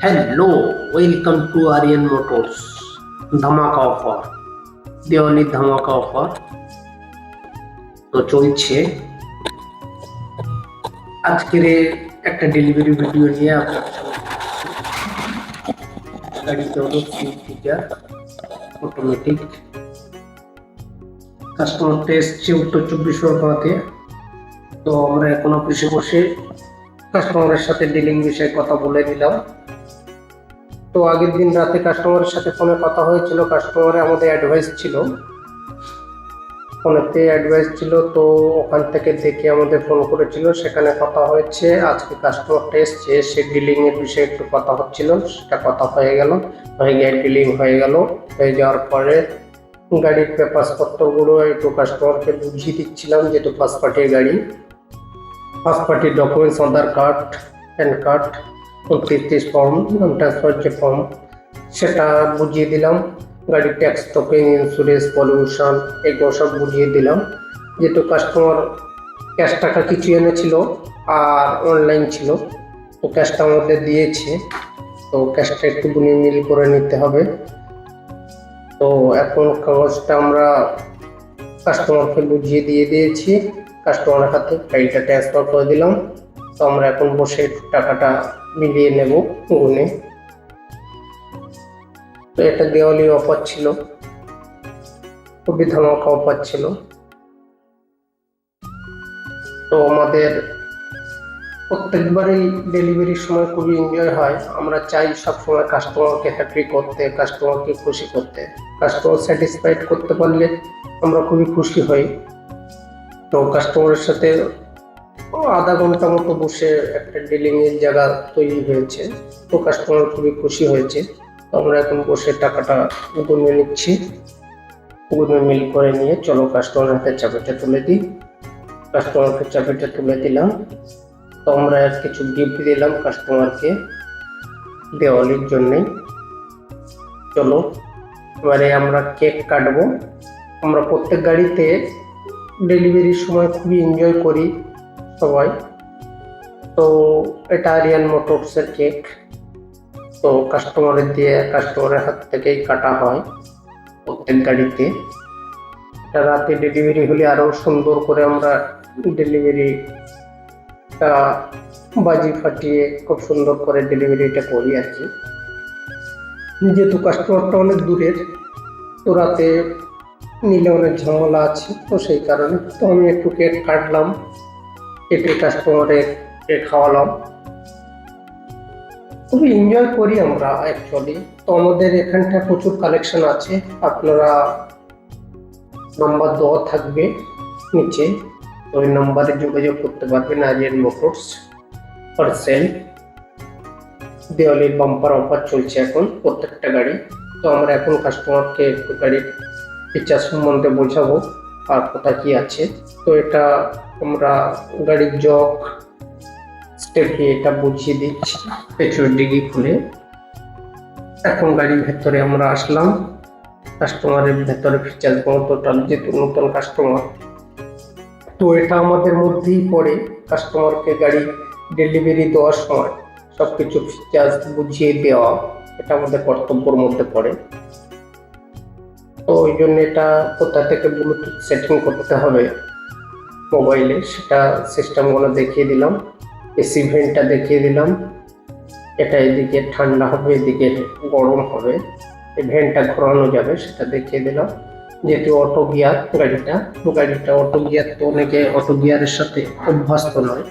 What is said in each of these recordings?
Hello, welcome to Aryan motors. ধামাকা offer, দেওয়ালির ধামাকা অফার তো চলছে। আজকের একটা ডেলিভারি ভিডিও নিয়ে আপনার গাড়িতে হলো ফিচার অটোমেটিক। কাস্টমারটা এসছে উত্তর 24 পরগনাতে। তো আমরা এখন অফিসে বসে কাস্টমারের সাথে ডিলিং বিষয়ে কথা বলে নিলাম। তো আগের দিন রাতে কাস্টমারের সাথে ফোনে কথা হয়েছিল। কাস্টমারে আমাদের অ্যাডভাইস ছিল, ফোনেতে অ্যাডভাইস ছিল, তো ওখান থেকে দেখে আমাদের ফোন করেছিল, সেখানে কথা হয়েছে। আজকে কাস্টমারটা এসছে, সে ডিলিং এর বিষয়ে একটু কথা হচ্ছিল, সেটা কথা হয়ে গেল, হয়ে গিয়ে ডিলিং হয়ে গেল। হয়ে যাওয়ার পরে গাড়ির পেপারসপত্রগুলো একটু কাস্টমারকে বুঝিয়ে দিচ্ছিলাম, যেহেতু ফার্স্ট পার্টির গাড়ি। ফার্স্ট পার্টির documents, Aadhaar card, PAN card, 29 form, income transfer যে ফর্ম, সেটা বুঝিয়ে দিলাম। গাড়ির ট্যাক্স, টোকেন, ইন্স্যুরেন্স, পলিউশন, এগুলো সব বুঝিয়ে দিলাম। যেহেতু কাস্টমার ক্যাশ টাকা কিছু এনেছিল আর অনলাইন ছিল, তো ক্যাশটা আমাদের দিয়েছে, তো ক্যাশটা একটু মিল করে নিতে হবে। তো এখন কাগজটা আমরা কাস্টমারকে বুঝিয়ে দিয়ে দিয়েছি, কাস্টমারের হাতে গাড়িটা ট্রান্সফার করে দিলাম। তো আমরা এখন বসে টাকাটা মিলিয়ে নেব গুনে। তো এটা দেওয়ালি অফার ছিল, খুবই ধামাকা অফার ছিল। তো আমাদের প্রত্যেকবারই ডেলিভারির সময় খুবই এনজয় হয়। আমরা চাই সবসময় কাস্টমারকে হ্যাপি করতে, কাস্টমারকে খুশি করতে। কাস্টমার স্যাটিসফাইড করতে পারলে আমরা খুবই খুশি হই। তো কাস্টমারের সাথে আধা ঘন্টা মতো বসে একটা ডিলিং এর জায়গা তৈরি হয়েছে, তো কাস্টমার খুবই খুশি হয়েছে। তো আমরা এখন বসে টাকাটা গুনে নিচ্ছি, গুনে মিল করে নিয়ে চলো কাস্টমারের হাতে চাবিটা তুলে দিই। কাস্টমারকে চাবিটা তুলে দিলাম। তো আমরা কিছু গিফট দিলাম কাস্টমারকে দেওয়ালির জন্যে। চলো এবারে আমরা কেক কাটবো। আমরা প্রত্যেক গাড়িতে ডেলিভারির সময় খুবই এনজয় করি সবাই। তো এটা আরিয়ান মোটরসের কেক, তো কাস্টমারের হাত থেকেই কাটা হয় প্রত্যেক গাড়িতে। এটা রাতে ডেলিভারি হলে আরো সুন্দর করে আমরা ডেলিভারিটা বাজি ফাটিয়ে খুব সুন্দর করে ডেলিভারিটা করি আর কি। যেহেতু কাস্টমারটা অনেক দূরের, তো রাতে নিলে অনেক ঝামেলা আছে, তো সেই কারণে তো আমি একটু কেক কাটলাম, কেটে কাস্টমারকে খাওয়ালাম। খুবই এনজয় করি আমরা অ্যাকচুয়ালি। তো আমাদের এখানটা প্রচুর কালেকশন আছে, আপনারা নাম্বার দেওয়া থাকবে নিচে, ওই নাম্বারে যোগাযোগ করতে পারবেন। Aryan motors for sale. দেওয়ালির বাম্পার অফার চলছে এখন প্রত্যেকটা গাড়ি। তো আমরা এখন কাস্টমারকে একটু গাড়ির ফিচার সম্বন্ধে বোঝাবো আর কোথায় কি আছে। তো এটা আমরা গাড়ির জক, স্টেপনি এটা বুঝিয়ে দিচ্ছি পেছনের ডিগি খুলে। এখন গাড়ির ভেতরে আমরা আসলাম, কাস্টমারের ভেতরে ফিচার টোটাল, যেহেতু নতুন কাস্টমার, তো এটা আমাদের মধ্যেই পড়ে। কাস্টমারকে গাড়ি ডেলিভারি দেওয়ার সময় সবকিছু ফিচার্স বুঝিয়ে দেওয়া, এটা আমাদের কর্তব্যের মধ্যে পড়ে। তো ওই জন্য এটা কোথা থেকে ব্লুটুথ সেটিং করতে হবে মোবাইলে, সেটা সিস্টেমগুলো দেখিয়ে দিলাম। এসি ভেন্টটা দেখিয়ে দিলাম, এটা এদিকে ঠান্ডা হবে, এদিকে গরম হবে, এই ভেন্টটা ঘোরানো যাবে সেটা দেখিয়ে দিলাম। যেহেতু অটো গিয়ার গাড়িটা অটো গিয়ার, তো অনেকে অটো গিয়ারের সাথে অভ্যস্ত নয়,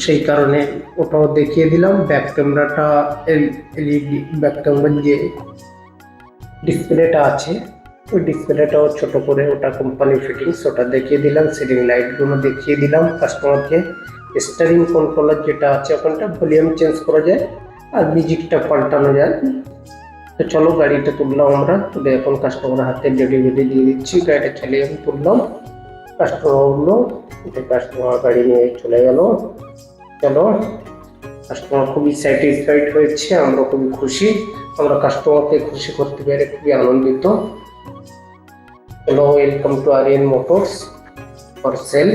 সেই কারণে ওটাও দেখিয়ে দিলাম। ব্যাক ক্যামেরাটা, ব্যাক ক্যামেরার যে ডিসপ্লেটা আছে, ওই ডিসপ্লেটাও ছোট করে, ওটা কোম্পানি ফিটিংস, ওটা দেখিয়ে দিলাম। সিলিং লাইটগুলো দেখিয়ে দিলাম কাস্টমারকে। স্টিয়ারিং কন্ট্রোলার যেটা আছে, ওখানটা ভলিউম চেঞ্জ করা যায় আর মিউজিকটা পাল্টানো যায়। তো চলো গাড়িটা তুললাম আমরা, তুলে এখন কাস্টমারের হাতে ডেলিভারি দিয়ে দিচ্ছি। গাড়িটা চালিয়ে আমি তুললাম, কাস্টমার উঠলো, কাস্টমার গাড়ি নিয়ে চলে গেল। চলো, কাস্টমার খুবই স্যাটিসফাইড হয়েছে, আমরা খুবই খুশি, আমরা কাস্টমারকে খুশি করতে পেরে খুবই আনন্দিত। চলো, welcome to Aryan motors for sell.